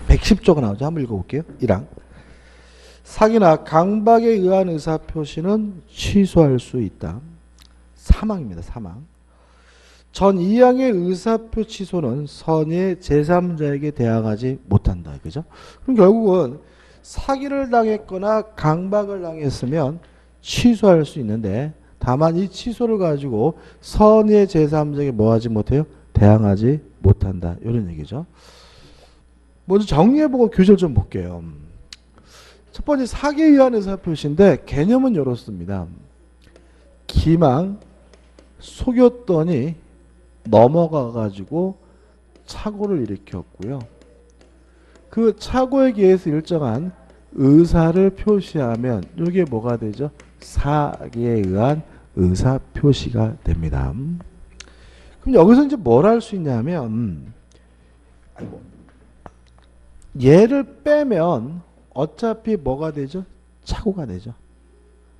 110조가 나오죠. 한번 읽어볼게요. 1항. 사기나 강박에 의한 의사표시는 취소할 수 있다. 3항입니다. 3항. 전 2항의 의사표 취소는 선의 제3자에게 대항하지 못한다. 그죠? 그럼 결국은 사기를 당했거나 강박을 당했으면 취소할 수 있는데 다만 이 취소를 가지고 선의 제3자에게 뭐 하지 못해요? 대항하지 못한다. 이런 얘기죠. 먼저 정리해보고 교재를 좀 볼게요. 첫 번째 사기에 의한 의사표시인데 개념은 이렇습니다. 기망, 속였더니 넘어가가지고 착오를 일으켰고요. 그 착오에 의해서 일정한 의사를 표시하면 이게 뭐가 되죠? 사기에 의한 의사표시가 됩니다. 그럼 여기서 이제 뭘 할 수 있냐면 얘를 빼면 어차피 뭐가 되죠? 착오가 되죠.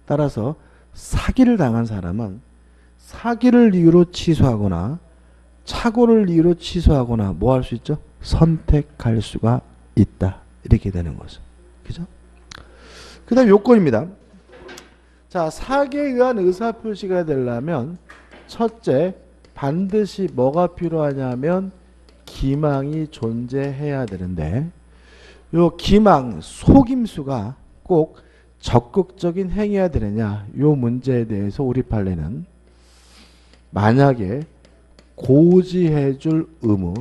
따라서 사기를 당한 사람은 사기를 이유로 취소하거나 착오를 이유로 취소하거나 뭐 할 수 있죠? 선택할 수가 있다. 이렇게 되는 거죠. 그죠? 그 다음 요건입니다. 자, 사기에 의한 의사표시가 되려면 첫째, 반드시 뭐가 필요하냐면 기망이 존재해야 되는데 요 기망, 속임수가 꼭 적극적인 행위해야 되느냐 요 문제에 대해서 우리 판례는 만약에 고지해줄 의무,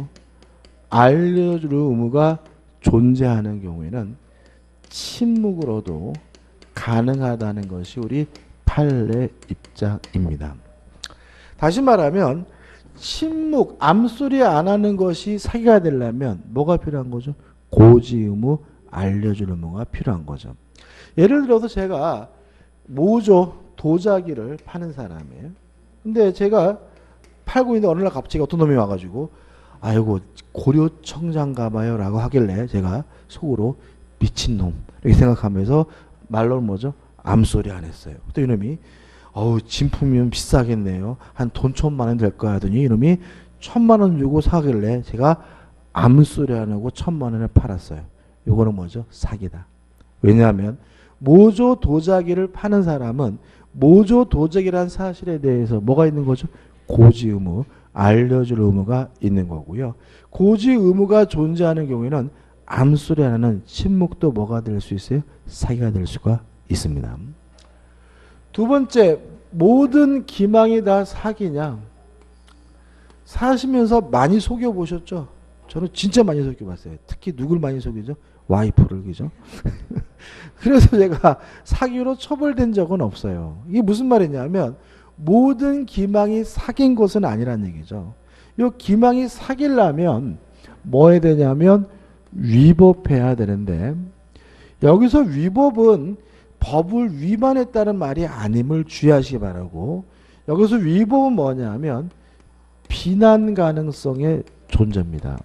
알려줄 의무가 존재하는 경우에는 침묵으로도 가능하다는 것이 우리 판례 입장입니다. 다시 말하면 침묵, 암소리 안 하는 것이 사기가 되려면 뭐가 필요한 거죠? 고지 의무, 알려줄 의무가 필요한 거죠. 예를 들어서 제가 모조 도자기를 파는 사람이에요. 근데 제가 팔고 있는데 어느 날 갑자기 어떤 놈이 와가지고 아이고 고려청장 가봐요 라고 하길래 제가 속으로 미친놈 이렇게 생각하면서 말로는 뭐죠? 암소리 안 했어요. 또 이놈이 어우 진품이면 비싸겠네요. 한 돈 1,000만 원 될 거야 하더니 이놈이 1,000만 원 주고 사길래 제가 암소리 안 하고 1,000만 원에 팔았어요. 요거는 뭐죠? 사기다. 왜냐하면 모조 도자기를 파는 사람은 모조 도자기란 사실에 대해서 뭐가 있는 거죠? 고지 의무, 알려줄 의무가 있는 거고요. 고지 의무가 존재하는 경우에는 암소리 안 하는 침묵도 뭐가 될 수 있어요? 사기가 될 수가 있습니다. 두 번째, 모든 기망이 다 사기냐? 사시면서 많이 속여보셨죠? 저는 진짜 많이 속여봤어요. 특히 누굴 많이 속이죠? 와이프를, 그죠? 그래서 제가 사기로 처벌된 적은 없어요. 이게 무슨 말이냐면 모든 기망이 사기인 것은 아니란 얘기죠. 이 기망이 사기려면 뭐 해야 되냐면 위법해야 되는데 여기서 위법은 법을 위반했다는 말이 아님을 주의하시기 바라고 여기서 위법은 뭐냐면 비난 가능성의 존재입니다.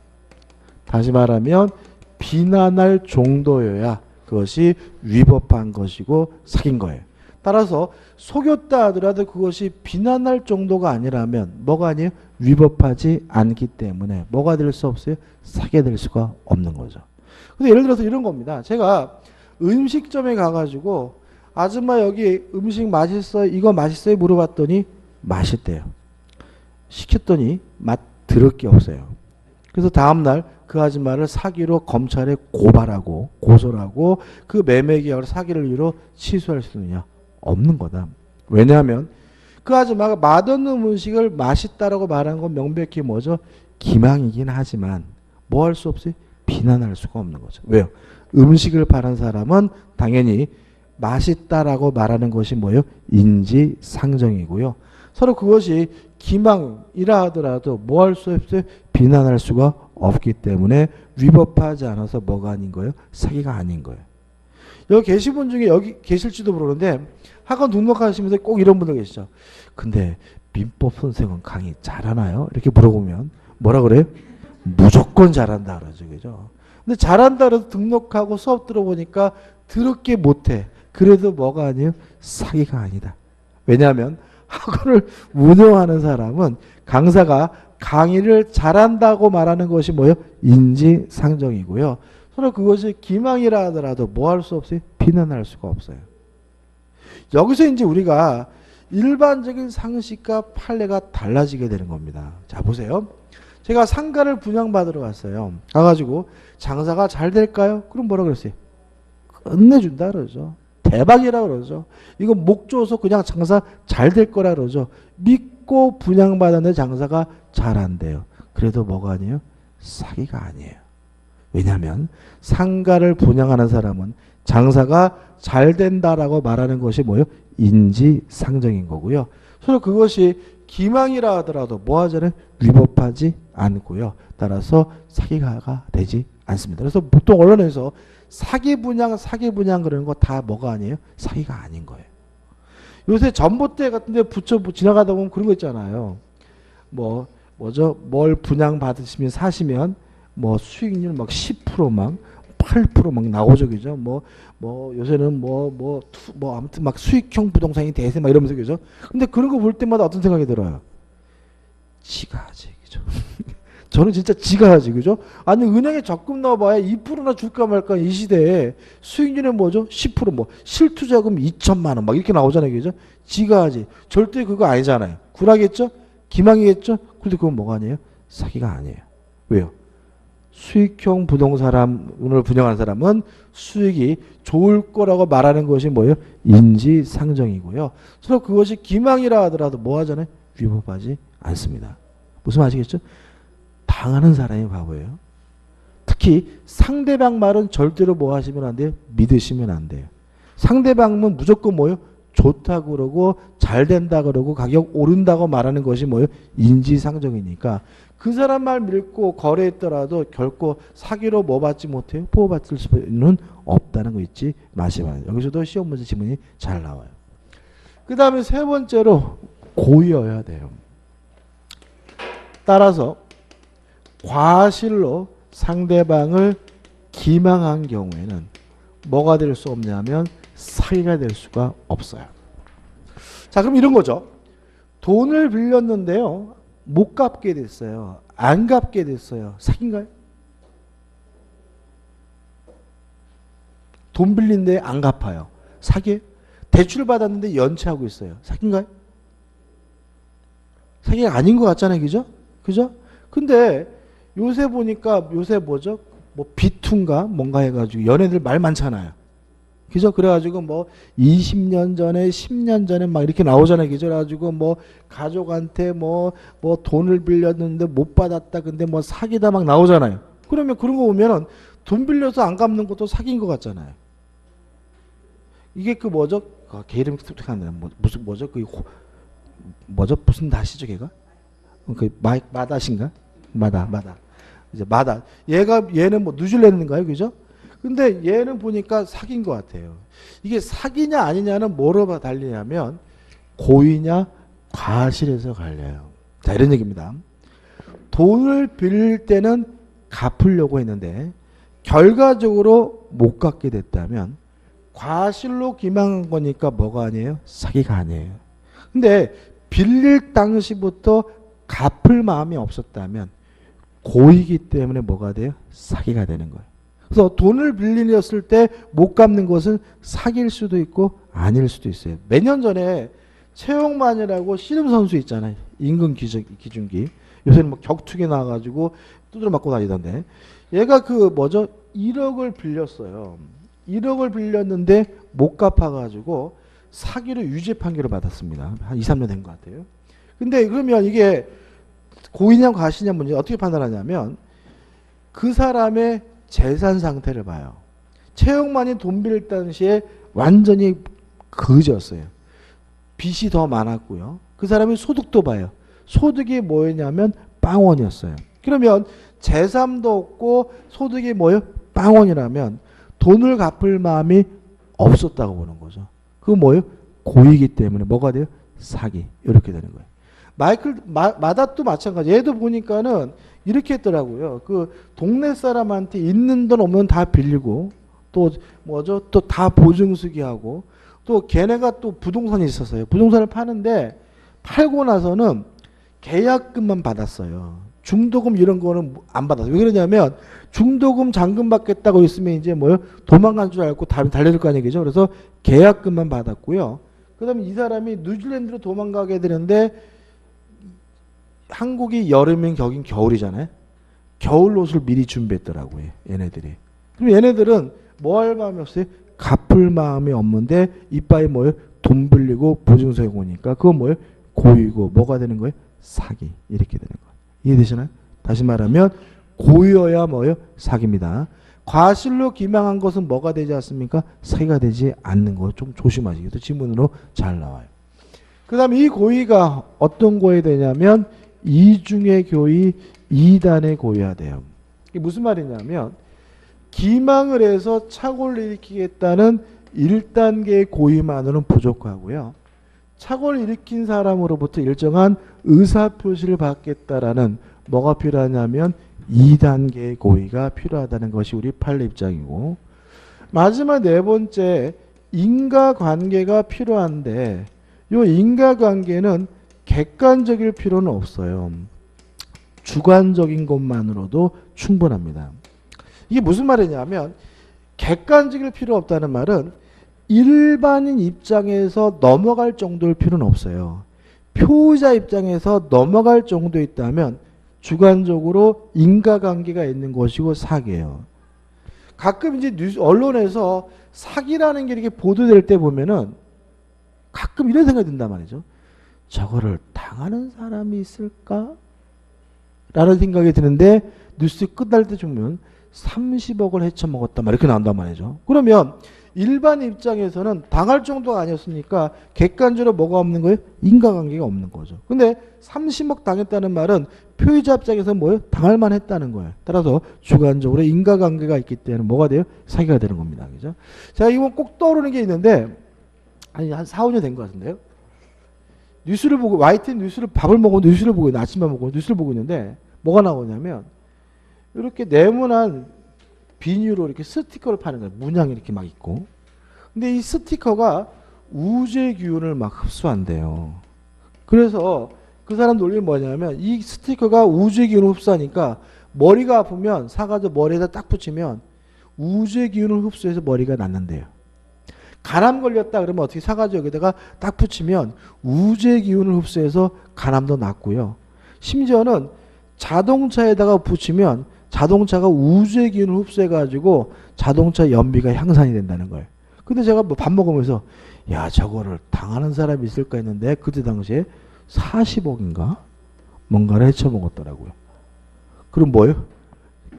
다시 말하면 비난할 정도여야 그것이 위법한 것이고 사기인 거예요. 따라서 속였다 하더라도 그것이 비난할 정도가 아니라면 뭐가 아니에요? 위법하지 않기 때문에 뭐가 될 수 없어요? 사기가 될 수가 없는 거죠. 근데 예를 들어서 이런 겁니다. 제가 음식점에 가가지고 아줌마 여기 음식 맛있어요? 이거 맛있어요? 물어봤더니 맛있대요. 시켰더니 맛 들을 게 없어요. 그래서 다음날 그 아줌마를 사기로 검찰에 고발하고 고소를 하고 그 매매 계약을 사기를 이유로 취소할 수 있느냐? 없는 거다. 왜냐하면 그 아줌마가 맛없는 음식을 맛있다라고 말한 건 명백히 뭐죠? 기망이긴 하지만 뭐 할 수 없어요? 비난할 수가 없는 거죠. 왜요? 음식을 파는 사람은 당연히 맛있다라고 말하는 것이 뭐예요? 인지상정이고요. 서로 그것이 기망이라 하더라도 뭐 할 수 없어요? 비난할 수가 없기 때문에 위법하지 않아서 뭐가 아닌 거예요? 사기가 아닌 거예요. 여기 계신 분 중에 여기 계실지도 모르는데 학원 등록하시면서 꼭 이런 분들 계시죠. 근데 민법 선생은 강의 잘하나요? 이렇게 물어보면 뭐라 그래요? 무조건 잘한다 그러죠. 그죠? 근데 잘한다 그래서 등록하고 수업 들어보니까 더럽게 못해. 그래도 뭐가 아니에요? 사기가 아니다. 왜냐하면 학원을 운영하는 사람은 강사가 강의를 잘한다고 말하는 것이 뭐예요? 인지상정이고요. 서로 그것이 기망이라 하더라도 뭐 할 수 없어요? 비난할 수가 없어요. 여기서 이제 우리가 일반적인 상식과 판례가 달라지게 되는 겁니다. 자, 보세요. 제가 상가를 분양받으러 갔어요. 가가지고 장사가 잘 될까요? 그럼 뭐라 그랬어요? 끝내준다 그러죠. 대박이라 그러죠. 이거 목 줘서 그냥 장사 잘 될 거라 그러죠. 믿고 분양받았는데 장사가 잘 안 돼요. 그래도 뭐가 아니에요? 사기가 아니에요. 왜냐하면 상가를 분양하는 사람은 장사가 잘 된다라고 말하는 것이 뭐예요? 인지상정인 거고요. 서로 그것이 기망이라 하더라도 뭐 하자는 위법하지 않고요. 따라서 사기가 되지 않습니다. 그래서 보통 언론에서 사기 분양 그러는 거 다 뭐가 아니에요? 사기가 아닌 거예요. 요새 전봇대 같은 데 붙여 지나가다 보면 그런 거 있잖아요. 뭘 분양 받으시면 사시면 뭐 수익률 막 10% 막 8% 막 나오죠. 그죠? 요새는 아무튼 막 수익형 부동산이 대세 막 이러면서 그죠? 근데 그런 거 볼 때마다 어떤 생각이 들어요? 지가 하지. 그죠? 저는 진짜 지가 하지. 그죠? 아니, 은행에 적금 넣어봐야 2%나 줄까 말까 이 시대에 수익률이 뭐죠? 10% 실투자금 2천만 원 막 이렇게 나오잖아요. 그죠? 지가 하지. 절대 그거 아니잖아요. 굴하겠죠? 기망이겠죠? 근데 그건 뭐가 아니에요? 사기가 아니에요. 왜요? 수익형 부동산을 분양하는 사람은 수익이 좋을 거라고 말하는 것이 뭐예요? 인지상정이고요. 서로 그것이 기망이라 하더라도 뭐 하잖아요? 위법하지 않습니다. 무슨 말이겠죠? 당하는 사람이 바보예요. 특히 상대방 말은 절대로 뭐 하시면 안 돼요? 믿으시면 안 돼요. 상대방은 무조건 뭐예요? 좋다고 그러고 잘 된다 그러고 가격 오른다고 말하는 것이 뭐예요? 인지상정이니까 그 사람 말 믿고 거래했더라도 결코 사기로 뭐 받지 못해요? 보호받을 수는 없다는 거 잊지 마시면 돼요. 여기서도 시험 문제 지문이 잘 나와요. 그 다음에 세 번째로 고의여야 돼요. 따라서 과실로 상대방을 기망한 경우에는 뭐가 될 수 없냐면 사기가 될 수가 없어요. 자, 그럼 이런 거죠. 돈을 빌렸는데요. 못 갚게 됐어요. 안 갚게 됐어요. 사기인가요? 돈 빌린데 안 갚아요. 사기예요? 대출 받았는데 연체하고 있어요. 사기인가요? 사기가 아닌 것 같잖아요. 그죠? 그죠? 근데 요새 보니까 요새 뭐죠? 비투인가 뭔가 해가지고 연애들 말 많잖아요. 그죠? 그래가지고 20년 전에 10년 전에 막 이렇게 나오잖아요. 그죠? 그래가지고 가족한테 돈을 빌렸는데 못 받았다. 근데 사기다 막 나오잖아요. 그러면 그런 거 보면은 돈 빌려서 안 갚는 것도 사기인 것 같잖아요. 이게 뭐죠? 걔 이름이 툭툭한데 무슨 다시죠 걔가? 마다신가? 마다. 이제 마다. 얘는 뉴질랜드인가요? 그죠? 근데 얘는 보니까 사기인 것 같아요. 이게 사기냐 아니냐는 뭐로 달리냐면 고의냐 과실에서 갈려요. 자, 이런 얘기입니다. 돈을 빌릴 때는 갚으려고 했는데 결과적으로 못 갚게 됐다면 과실로 기망한 거니까 뭐가 아니에요? 사기가 아니에요. 근데 빌릴 당시부터 갚을 마음이 없었다면 고의이기 때문에 뭐가 돼요? 사기가 되는 거예요. 그래서 돈을 빌렸을 때 못 갚는 것은 사기일 수도 있고 아닐 수도 있어요. 몇 년 전에 최용만이라고 씨름 선수 있잖아요. 임금 기준기. 요새는 격투기 나와가지고 두드려 맞고 다니던데. 얘가 1억을 빌렸어요. 1억을 빌렸는데 못 갚아가지고 사기로 유죄 판결을 받았습니다. 한 2, 3년 된 것 같아요. 근데 그러면 이게 고의냐 과실냐 문제 어떻게 판단하냐면 그 사람의 재산 상태를 봐요. 최영만이 돈 빌릴 당시에 완전히 거지였어요. 빚이 더 많았고요. 그 사람의 소득도 봐요. 소득이 뭐였냐면 빵원이었어요. 그러면 재산도 없고 소득이 뭐예요? 빵원이라면 돈을 갚을 마음이 없었다고 보는 거죠. 그거 뭐예요? 고의이기 때문에 뭐가 돼요? 사기. 이렇게 되는 거예요. 마닷도 마찬가지. 얘도 보니까는 이렇게 했더라고요. 동네 사람한테 있는 돈 없는 돈 다 빌리고 또 또 다 보증수기하고 또 걔네가 또 부동산이 있었어요. 부동산을 파는데 팔고 나서는 계약금만 받았어요. 중도금 이런 거는 안 받았어요. 왜 그러냐면 중도금 잔금 받겠다고 있으면 이제 뭐요? 도망간 줄 알고 달려들 거 아니겠죠. 그래서 계약금만 받았고요. 그다음에 이 사람이 뉴질랜드로 도망가게 되는데 한국이 여름이면 여긴 겨울이잖아요. 겨울 옷을 미리 준비했더라고요. 얘네들이. 그럼 얘네들은 뭐 할 마음이 없어요? 갚을 마음이 없는데 이빠이 뭐예요? 돈 빌리고 보증서에 오니까 그건 뭐예요? 고의고 뭐가 되는 거예요? 사기. 이렇게 되는 거예요. 이해되시나요? 다시 말하면 고의여야 뭐예요? 사기입니다. 과실로 기망한 것은 뭐가 되지 않습니까? 사기가 되지 않는 거 좀 조심하시겠죠. 지문으로 잘 나와요. 그 다음에 이 고의가 어떤 고의 되냐면 이중의 교의 2단의 고의가 돼요. 이게 무슨 말이냐면 기망을 해서 착오를 일으키겠다는 1단계의 고의만으로는 부족하고요. 착오를 일으킨 사람으로부터 일정한 의사표시를 받겠다라는 뭐가 필요하냐면 2단계의 고의가 필요하다는 것이 우리 판례 입장이고, 마지막 네 번째 인과관계가 필요한데 이 인과관계는 객관적일 필요는 없어요. 주관적인 것만으로도 충분합니다. 이게 무슨 말이냐면 객관적일 필요 없다는 말은 일반인 입장에서 넘어갈 정도일 필요는 없어요. 표의자 입장에서 넘어갈 정도 있다면 주관적으로 인과관계가 있는 것이고 사기예요. 가끔 이제 언론에서 사기라는 게 이렇게 보도될 때 보면은 가끔 이런 생각이 든단 말이죠. 저거를 당하는 사람이 있을까? 라는 생각이 드는데 뉴스 끝날 때 보면 30억을 헤쳐먹었다 막 이렇게 나온단 말이죠. 그러면 일반 입장에서는 당할 정도가 아니었으니까 객관적으로 뭐가 없는 거예요? 인과관계가 없는 거죠. 근데 30억 당했다는 말은 표의자 입장에서는 뭐예요? 당할 만했다는 거예요. 따라서 주관적으로 인과관계가 있기 때문에 뭐가 돼요? 사기가 되는 겁니다. 그죠? 제가 이건 꼭 떠오르는 게 있는데 한 4, 5년 된 것 같은데요. 뉴스를 보고 YTN 뉴스를 밥을 먹고 뉴스를 보고 있는데 아침밥 먹고 뉴스를 보고 있는데 뭐가 나오냐면 이렇게 네모난 비닐로 이렇게 스티커를 파는 거예요. 문양이 이렇게 막 있고. 근데 이 스티커가 우주의 기운을 막 흡수한대요. 그래서 그 사람 논리는 뭐냐면 이 스티커가 우주의 기운을 흡수하니까 머리가 아프면 사가지고 머리에다 딱 붙이면 우주의 기운을 흡수해서 머리가 낫는데요. 간암 걸렸다 그러면 어떻게 사가지고 여기다가 딱 붙이면 우주의 기운을 흡수해서 간암도 낫고요. 심지어는 자동차에다가 붙이면 자동차가 우주의 기운을 흡수해가지고 자동차 연비가 향상이 된다는 거예요. 근데 제가 뭐 밥 먹으면서 야 저거를 당하는 사람이 있을까 했는데 그때 당시에 40억인가 뭔가를 헤쳐먹었더라고요. 그럼 뭐예요?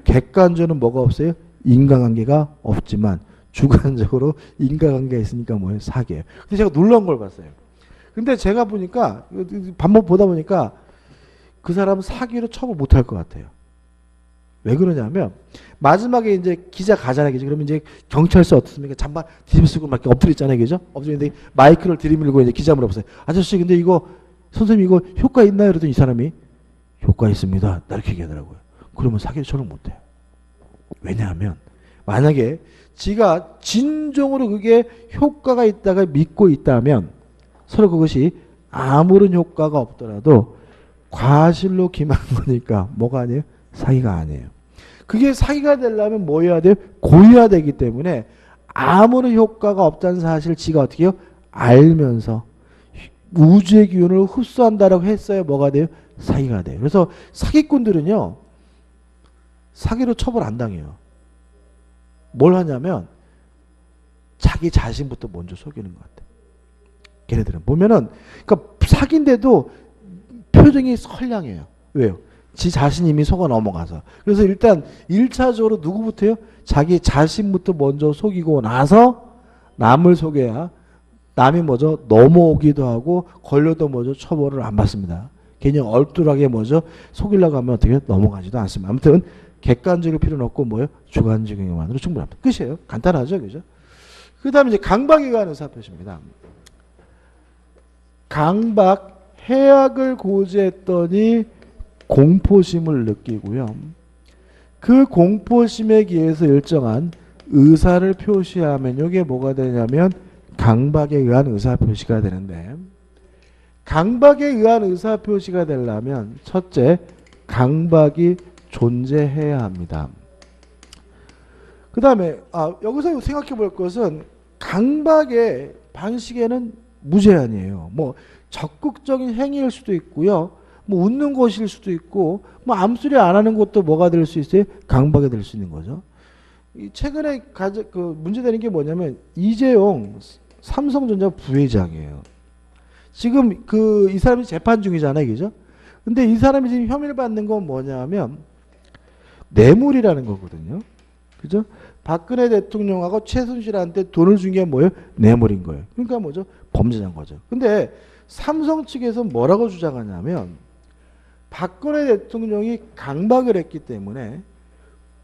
객관적으로는 뭐가 없어요? 인과관계가 없지만 주관적으로 인과관계가 있으니까 뭐예요? 사기예요. 근데 제가 놀라운 걸 봤어요. 근데 제가 보니까 밥 보다 보니까 그 사람은 사기로 처벌 못할 것 같아요. 왜 그러냐면 마지막에 이제 기자 가잖아요. 그러면 이제 경찰서 어떻습니까? 잠바 뒤집어 쓰고 막 엎드려 있잖아요. 그죠? 엎드리는데 마이크를 들이밀고 이제 기자 물어보세요. 아저씨 근데 이거 선생님 이거 효과 있나요? 그러더니 이 사람이 효과 있습니다. 나 이렇게 얘기하더라고요. 그러면 사기를 처벌 못해요. 왜냐하면 만약에 지가 진정으로 그게 효과가 있다가 믿고 있다면 서로 그것이 아무런 효과가 없더라도 과실로 기만한 거니까 뭐가 아니에요? 사기가 아니에요. 그게 사기가 되려면 뭐 해야 돼요? 고의해야 되기 때문에 아무런 효과가 없다는 사실을 지가 어떻게 해요? 알면서 우주의 기운을 흡수한다라고 했어야 뭐가 돼요? 사기가 돼요. 그래서 사기꾼들은요. 사기로 처벌 안 당해요. 뭘 하냐면 자기 자신부터 먼저 속이는 것 같아요. 걔네들은 보면은 그러니까 사기인데도 표정이 선량해요. 왜요? 지 자신이 이미 속아 넘어가서. 그래서 일단 1차적으로 누구부터요? 자기 자신부터 먼저 속이고 나서 남을 속여야 남이 뭐죠? 넘어오기도 하고 걸려도 뭐죠? 처벌을 안 받습니다. 괜히 얼뚤하게 뭐죠? 속이려고 하면 어떻게 넘어가지도 않습니다. 아무튼 객관적일 필요는 없고 뭐예요? 주관적인 것만으로 충분합니다. 끝이에요. 간단하죠. 그죠? 그 다음에 이제 강박에 관한 의사표시입니다. 강박, 해악을 고지했더니 공포심을 느끼고요. 그 공포심에 기해서 일정한 의사를 표시하면 이게 뭐가 되냐면 강박에 의한 의사표시가 되는데 강박에 의한 의사표시가 되려면 첫째, 강박이 존재해야 합니다. 그 다음에 여기서 생각해 볼 것은 강박의 방식에는 무제한이에요. 뭐 적극적인 행위일 수도 있고요. 뭐 웃는 것일 수도 있고 뭐 암소리 안 하는 것도 뭐가 될 수 있어요? 강박이 될 수 있는 거죠. 최근에 문제되는 게 뭐냐면 이재용 삼성전자 부회장이에요. 지금 이 사람이 재판 중이잖아요. 그죠? 근데 이 사람이 지금 혐의를 받는 건 뭐냐면 뇌물이라는 거거든요. 그죠? 박근혜 대통령하고 최순실한테 돈을 준 게 뭐예요? 뇌물인 거예요. 그러니까 뭐죠? 범죄자인 거죠. 근데 삼성 측에서 뭐라고 주장하냐면 박근혜 대통령이 강박을 했기 때문에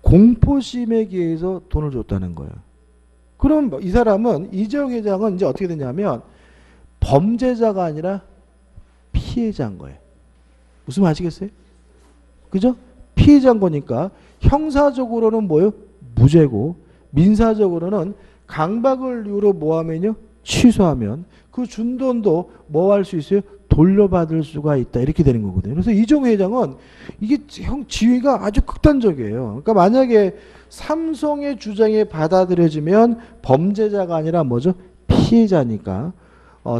공포심에 기해서 돈을 줬다는 거예요. 그럼 이 사람은 이재용 회장은 이제 어떻게 되냐면 범죄자가 아니라 피해자인 거예요. 무슨 말 아시겠어요? 그죠? 피해자인 거니까 형사적으로는 뭐예요? 무죄고 민사적으로는 강박을 이유로 뭐하면요? 취소하면 그 준 돈도 뭐 할 수 있어요? 돌려받을 수가 있다. 이렇게 되는 거거든요. 그래서 이재용 회장은 이게 지위가 아주 극단적이에요. 그러니까 만약에 삼성의 주장이 받아들여지면 범죄자가 아니라 뭐죠? 피해자니까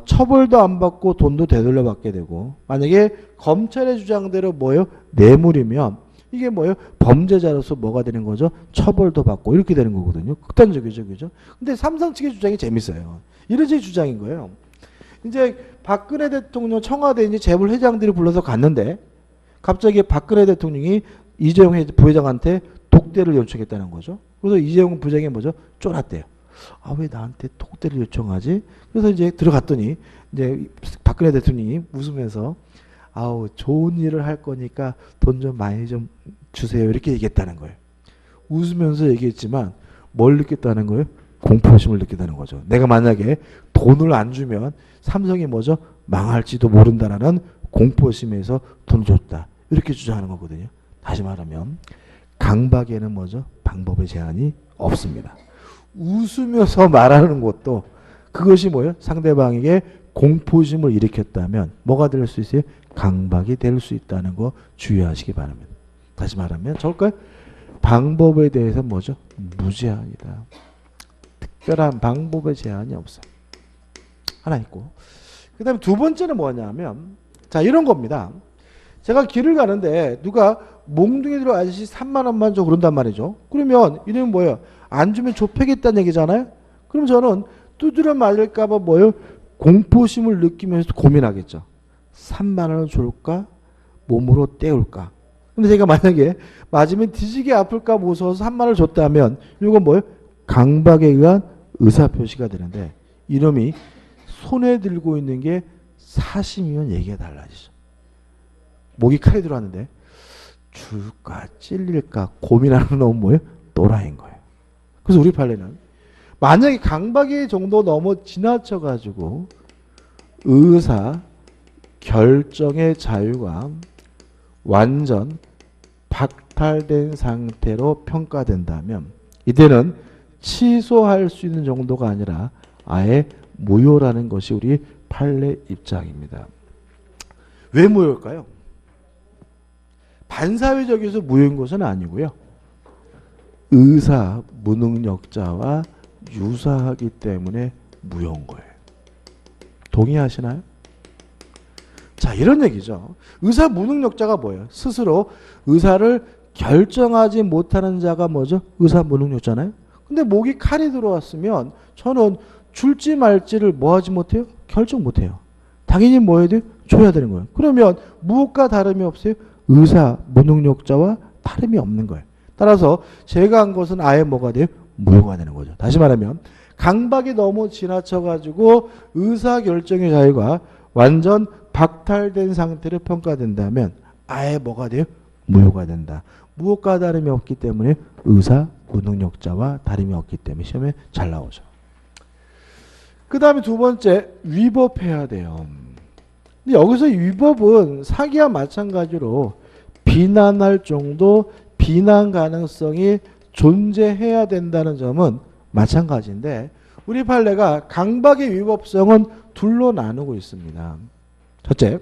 처벌도 안 받고 돈도 되돌려 받게 되고 만약에 검찰의 주장대로 뭐예요? 뇌물이면 이게 뭐예요? 범죄자로서 뭐가 되는 거죠? 처벌도 받고 이렇게 되는 거거든요. 극단적이죠. 그죠? 근데 삼성 측의 주장이 재밌어요. 이런 식의 주장인 거예요. 이제 박근혜 대통령 청와대 이제 재벌 회장들이 불러서 갔는데 갑자기 박근혜 대통령이 이재용 부회장한테 독대를 요청했다는 거죠. 그래서 이재용 부회장이 뭐죠? 쫄았대요. 왜 나한테 독대를 요청하지? 그래서 이제 들어갔더니 이제 박근혜 대통령이 웃으면서 좋은 일을 할 거니까 돈 좀 많이 좀 주세요. 이렇게 얘기했다는 거예요. 웃으면서 얘기했지만 뭘 느꼈다는 거예요? 공포심을 느끼다는 거죠. 내가 만약에 돈을 안 주면 삼성이 뭐죠? 망할지도 모른다라는 공포심에서 돈을 줬다. 이렇게 주장하는 거거든요. 다시 말하면 강박에는 뭐죠? 방법의 제한이 없습니다. 웃으면서 말하는 것도 그것이 뭐예요? 상대방에게 공포심을 일으켰다면 뭐가 될 수 있어요? 강박이 될 수 있다는 거 주의하시기 바랍니다. 다시 말하면 저걸 방법에 대해서 뭐죠? 무제한이다. 특별한 방법의 제한이 없어요. 하나 있고 그 다음에 두 번째는 뭐냐면 자 이런 겁니다. 제가 길을 가는데 누가 몽둥이로 아저씨 3만 원만 줘 그런단 말이죠. 그러면 이러면 뭐예요? 안 주면 좁혀겠다는 얘기잖아요. 그럼 저는 두드려 맞을까 봐 뭐예요? 공포심을 느끼면서 고민하겠죠. 3만 원을 줄까? 몸으로 때울까? 근데 제가 만약에 맞으면 뒤지게 아플까 무서워서 3만 원을 줬다면 이건 뭐예요? 강박에 의한 의사표시가 되는데 이놈이 손에 들고 있는 게 사심이면 얘기가 달라지죠. 목이 칼이 들어왔는데 줄까 찔릴까 고민하는 놈은 뭐예요? 또라이인 거예요. 그래서 우리 판례는 만약에 강박의 정도 너무 지나쳐가지고 의사 결정의 자유가 완전 박탈된 상태로 평가된다면 이때는 취소할 수 있는 정도가 아니라 아예 무효라는 것이 우리 판례 입장입니다. 왜 무효일까요? 반사회적에서 무효인 것은 아니고요. 의사 무능력자와 유사하기 때문에 무효인 거예요. 동의하시나요? 자, 이런 얘기죠. 의사 무능력자가 뭐예요? 스스로 의사를 결정하지 못하는 자가 뭐죠? 의사 무능력자잖아요. 근데 목이 칼이 들어왔으면 저는 줄지 말지를 뭐 하지 못해요? 결정 못해요. 당연히 뭐 해야 돼요? 줘야 되는 거예요. 그러면 무엇과 다름이 없어요? 의사 무능력자와 다름이 없는 거예요. 따라서 제가 한 것은 아예 뭐가 돼요? 무효가 되는 거죠. 다시 말하면 강박이 너무 지나쳐가지고 의사결정의 자유가 완전 박탈된 상태로 평가된다면 아예 뭐가 돼요? 무효가 된다. 무엇과 다름이 없기 때문에 의사 무능력자와 다름이 없기 때문에 시험에 잘 나오죠. 그 다음에 두 번째, 위법해야 돼요. 근데 여기서 위법은 사기와 마찬가지로 비난할 정도 비난 가능성이 존재해야 된다는 점은 마찬가지인데 우리 판례가 강박의 위법성은 둘로 나누고 있습니다. 첫째,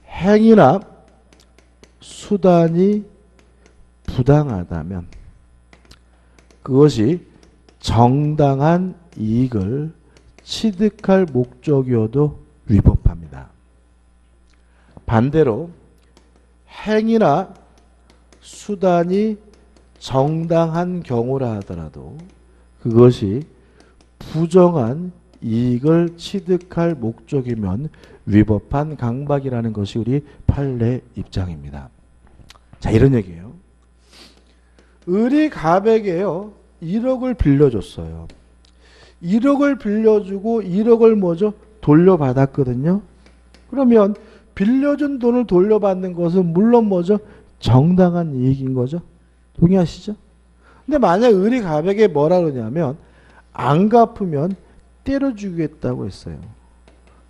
행위나 수단이 부당하다면 그것이 정당한 이익을 취득할 목적이어도 위법합니다. 반대로 행위나 수단이 정당한 경우라 하더라도 그것이 부정한 이익을 취득할 목적이면 위법한 강박이라는 것이 우리 판례 입장입니다. 자, 이런 얘기예요. 을이 갑에게요 1억을 빌려줬어요. 1억을 빌려주고 1억을 뭐죠? 돌려받았거든요. 그러면 빌려준 돈을 돌려받는 것은 물론 뭐죠? 정당한 이익인 거죠. 동의하시죠? 근데 만약 을이 갑에게 뭐라 그러냐면 안 갚으면 때려 죽이겠다고 했어요.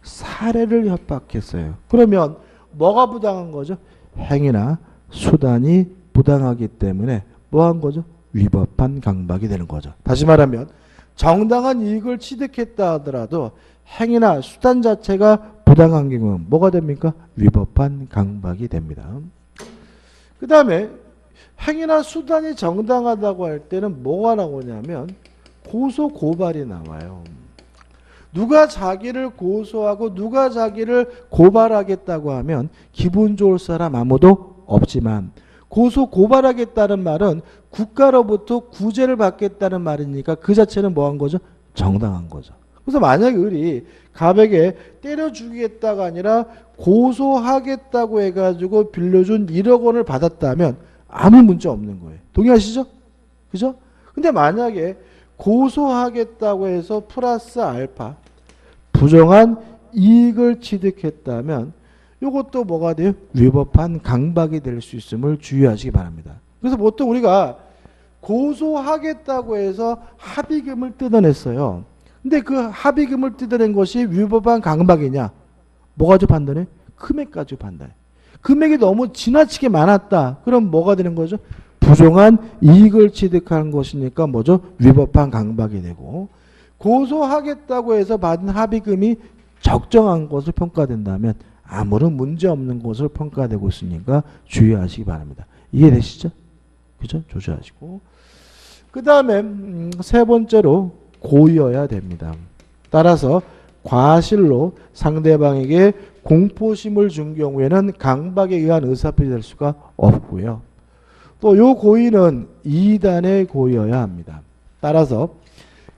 살해를 협박했어요. 그러면 뭐가 부당한 거죠? 행위나 수단이 부당하기 때문에 뭐한 거죠? 위법한 강박이 되는 거죠. 다시 말하면 정당한 이익을 취득했다 하더라도 행위나 수단 자체가 부당한 경우는 뭐가 됩니까? 위법한 강박이 됩니다. 그 다음에 행위나 수단이 정당하다고 할 때는 뭐가 나오냐면 고소 고발이 나와요. 누가 자기를 고소하고 누가 자기를 고발하겠다고 하면 기분 좋을 사람 아무도 없지만 고소 고발하겠다는 말은 국가로부터 구제를 받겠다는 말이니까 그 자체는 뭐한 거죠? 정당한 거죠. 그래서 만약에 을이 갑에게 때려 죽이겠다가 아니라 고소하겠다고 해가지고 빌려준 1억 원을 받았다면 아무 문제 없는 거예요. 동의하시죠? 그죠? 근데 만약에 고소하겠다고 해서 플러스 알파 부정한 이익을 취득했다면 이것도 뭐가 돼요? 위법한 강박이 될 수 있음을 주의하시기 바랍니다. 그래서 보통 우리가 고소하겠다고 해서 합의금을 뜯어냈어요. 근데 그 합의금을 뜯어낸 것이 위법한 강박이냐? 뭐 가지고 판단해? 금액 가지고 판단해. 금액이 너무 지나치게 많았다. 그럼 뭐가 되는 거죠? 부정한 이익을 취득하는 것이니까 뭐죠? 위법한 강박이 되고 고소하겠다고 해서 받은 합의금이 적정한 것을 평가된다면 아무런 문제 없는 것을 평가되고 있으니까 주의하시기 바랍니다. 이해되시죠? 그죠? 조심하시고. 그 다음에 세 번째로 고의여야 됩니다. 따라서 과실로 상대방에게 공포심을 준 경우에는 강박에 의한 의사표시 될 수가 없고요. 또 이 고의는 2단의 고의여야 합니다. 따라서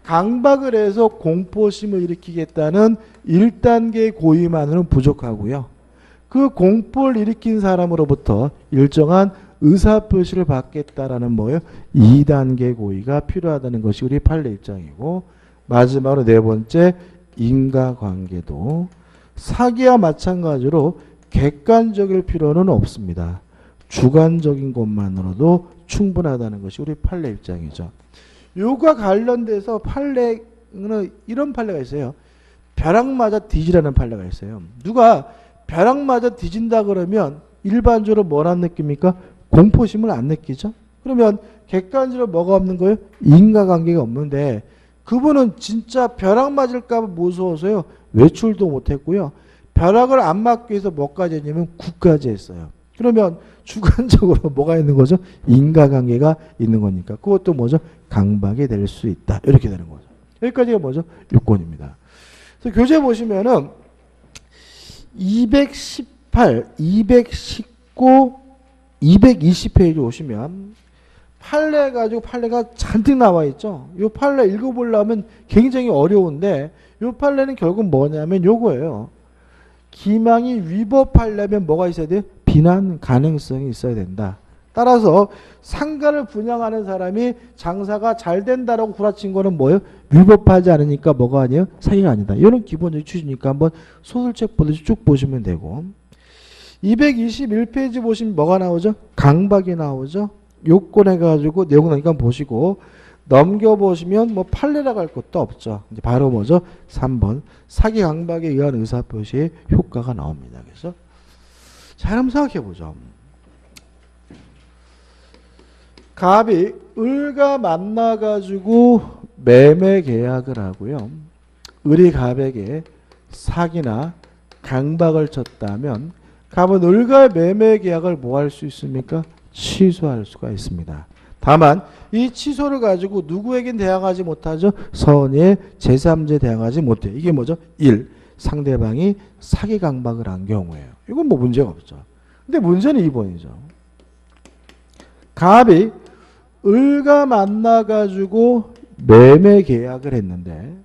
강박을 해서 공포심을 일으키겠다는 1단계 고의만으로는 부족하고요. 그 공포를 일으킨 사람으로부터 일정한 의사표시를 받겠다라는 뭐예요? 2단계 고의가 필요하다는 것이 우리 판례 입장이고 마지막으로 네 번째 인과관계도 사기와 마찬가지로 객관적일 필요는 없습니다. 주관적인 것만으로도 충분하다는 것이 우리 판례 입장이죠. 요가 관련돼서 판례는 이런 판례가 있어요. 벼락 맞아 뒤지라는 판례가 있어요. 누가 벼락 맞아 뒤진다 그러면 일반적으로 뭐란 느낍니까? 공포심을 안 느끼죠. 그러면 객관적으로 뭐가 없는 거예요? 인과관계가 없는데 그분은 진짜 벼락 맞을까 봐 무서워서요. 외출도 못했고요. 벼락을 안 맞기 위해서 뭐까지 했냐면 구까지 했어요. 그러면 주관적으로 뭐가 있는 거죠? 인과관계가 있는 거니까 그것도 뭐죠? 강박이 될 수 있다. 이렇게 되는 거죠. 여기까지가 뭐죠? 요건입니다. 그래서 교재 보시면은 218, 219, 220페이지 오시면 판례 가지고 판례가 잔뜩 나와 있죠. 이 판례 읽어보려면 굉장히 어려운데 이 판례는 결국 뭐냐면 요거예요. 기망이 위법하려면 뭐가 있어야 돼요? 비난 가능성이 있어야 된다. 따라서 상가를 분양하는 사람이 장사가 잘 된다라고 구라친 거는 뭐예요? 위법하지 않으니까 뭐가 아니에요? 사기가 아니다. 이런 기본적인 취지니까 한번 소설책 보듯이 쭉 보시면 되고 221페이지 보시면 뭐가 나오죠? 강박이 나오죠. 요건해가지고 내용 나니까 보시고 넘겨보시면 뭐 판례라고 할 것도 없죠. 이제 바로 뭐죠? 3번 사기 강박에 의한 의사표시의 효과가 나옵니다. 그래서 잘 한번 생각해보죠. 갑이 을과 만나가지고 매매 계약을 하고요. 을이 갑에게 사기나 강박을 쳤다면 갑은 을과의 매매 계약을 뭐 할 수 있습니까? 취소할 수가 있습니다. 다만 이 취소를 가지고 누구에겐 대항하지 못하죠? 선의의 제3자에 대항하지 못해요. 이게 뭐죠? 1. 상대방이 사기 강박을 한 경우예요. 이건 뭐 문제가 없죠. 근데 문제는 2번이죠. 갑이 을과 만나가지고 매매 계약을 했는데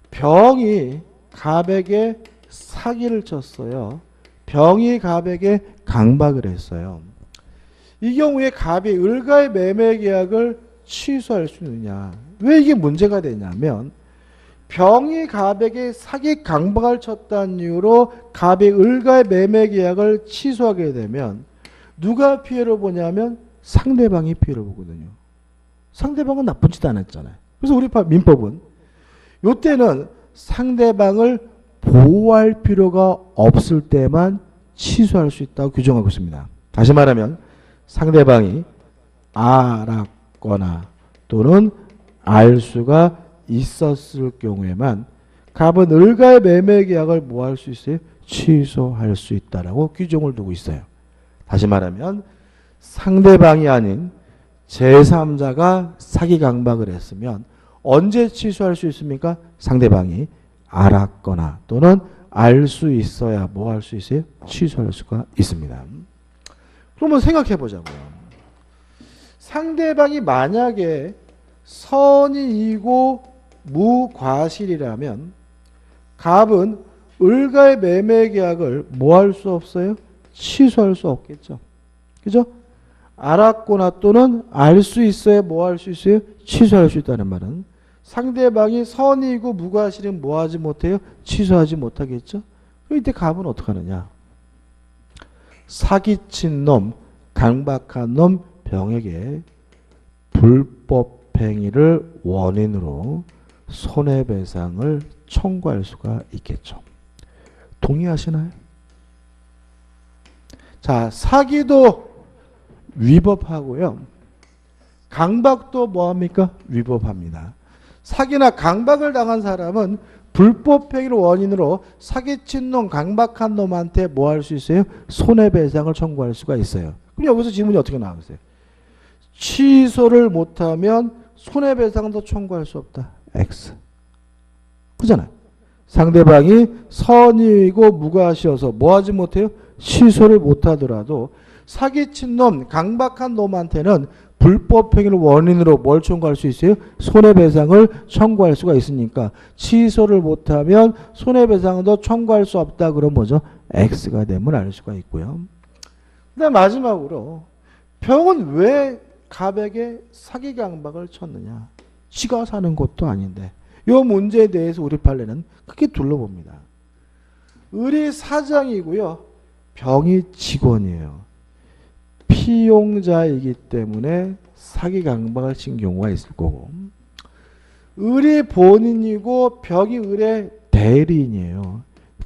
병이 갑에게 사기를 쳤어요. 병이 갑에게 강박을 했어요. 이 경우에 갑이 을과의 매매 계약을 취소할 수 있느냐? 왜 이게 문제가 되냐면 병이 갑에게 사기 강박을 쳤다는 이유로 갑이 을과의 매매 계약을 취소하게 되면 누가 피해를 보냐면 상대방이 피해를 보거든요. 상대방은 나쁜 짓 안 했잖아요. 그래서 우리 민법은 이때는 상대방을 보호할 필요가 없을 때만 취소할 수 있다고 규정하고 있습니다. 다시 말하면 상대방이 알았거나 또는 알 수가 있었을 경우에만 갑은 을과의 매매 계약을 뭐 할 수 있어요? 취소할 수 있다라고 규정을 두고 있어요. 다시 말하면 상대방이 아닌 제3자가 사기 강박을 했으면 언제 취소할 수 있습니까? 상대방이 알았거나 또는 알 수 있어야 뭐 할 수 있어요? 취소할 수가 있습니다. 그러면 생각해 보자고요. 상대방이 만약에 선의이고 무과실이라면 갑은 을과의 매매 계약을 뭐 할 수 없어요? 취소할 수 없겠죠. 그죠? 알았거나 또는 알 수 있어야 뭐 할 수 있어요? 취소할 수 있다는 말은 상대방이 선의이고 무과실은 뭐 하지 못해요? 취소하지 못하겠죠. 이때 갑은 어떻게 하느냐? 사기친 놈, 강박한 놈 병에게 불법행위를 원인으로 손해배상을 청구할 수가 있겠죠. 동의하시나요? 자, 사기도 위법하고요. 강박도 뭐합니까? 위법합니다. 사기나 강박을 당한 사람은 불법행위를 원인으로 사기친 놈, 강박한 놈한테 뭐 할 수 있어요? 손해배상을 청구할 수가 있어요. 그럼 여기서 질문이 어떻게 나오겠어요? 취소를 못하면 손해배상도 청구할 수 없다. X. 그잖아요. 상대방이 선의이고 무과시여서 뭐 하지 못해요? 취소를 못하더라도 사기친 놈, 강박한 놈한테는 불법행위를 원인으로 뭘 청구할 수 있어요? 손해배상을 청구할 수가 있으니까 취소를 못하면 손해배상도 청구할 수 없다. 그럼 뭐죠? X가 되면 알 수가 있고요. 그다음 마지막으로 병은 왜 갑에게 사기 강박을 쳤느냐? 지가 사는 것도 아닌데. 이 문제에 대해서 우리 판례는 크게 둘러봅니다. 을이 사장이고요. 병이 직원이에요. 피용자이기 때문에 사기 강박을 친 경우가 있을 거고 을이 본인이고 병이 을의 대리인이에요.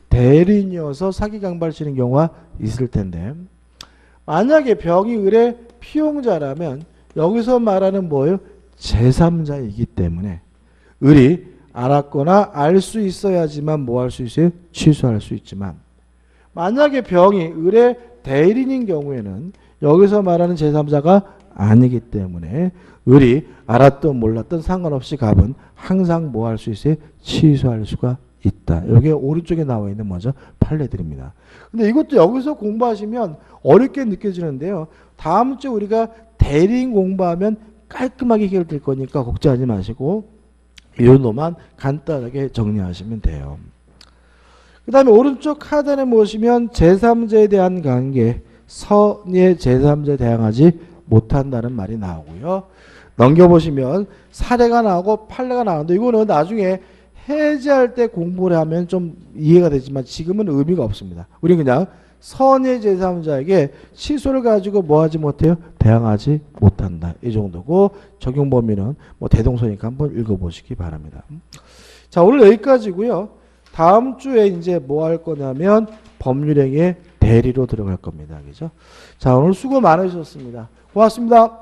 대리인이어서 사기 강박을 치는 경우가 있을 텐데 만약에 병이 을의 피용자라면 여기서 말하는 뭐예요? 제3자이기 때문에 을이 알았거나 알 수 있어야지만 뭐 할 수 있어요? 취소할 수 있지만 만약에 병이 을의 대리인인 경우에는 여기서 말하는 제3자가 아니기 때문에 을이 알았든 몰랐든 상관없이 갑은 항상 뭐 할 수 있어요? 취소할 수가 있다. 여기 오른쪽에 나와 있는 뭐죠? 판례들입니다. 근데 이것도 여기서 공부하시면 어렵게 느껴지는데요. 다음 주에 우리가 대리인 공부하면 깔끔하게 해결될 거니까 걱정하지 마시고 이 정도만 간단하게 정리하시면 돼요. 그 다음에 오른쪽 하단에 보시면 제3자에 대한 관계 선의의 제3자에 대항하지 못한다는 말이 나오고요. 넘겨보시면 사례가 나오고 판례가 나오는데 이거는 나중에 해제할 때 공부를 하면 좀 이해가 되지만 지금은 의미가 없습니다. 우리는 그냥 선의 제3자에게 취소를 가지고 뭐 하지 못해요? 대항하지 못한다. 이 정도고 적용 범위는 뭐 대동소니까 한번 읽어보시기 바랍니다. 자, 오늘 여기까지고요. 다음 주에 이제 뭐 할 거냐면 법률행위의 대리로 들어갈 겁니다. 그죠? 자, 오늘 수고 많으셨습니다. 고맙습니다.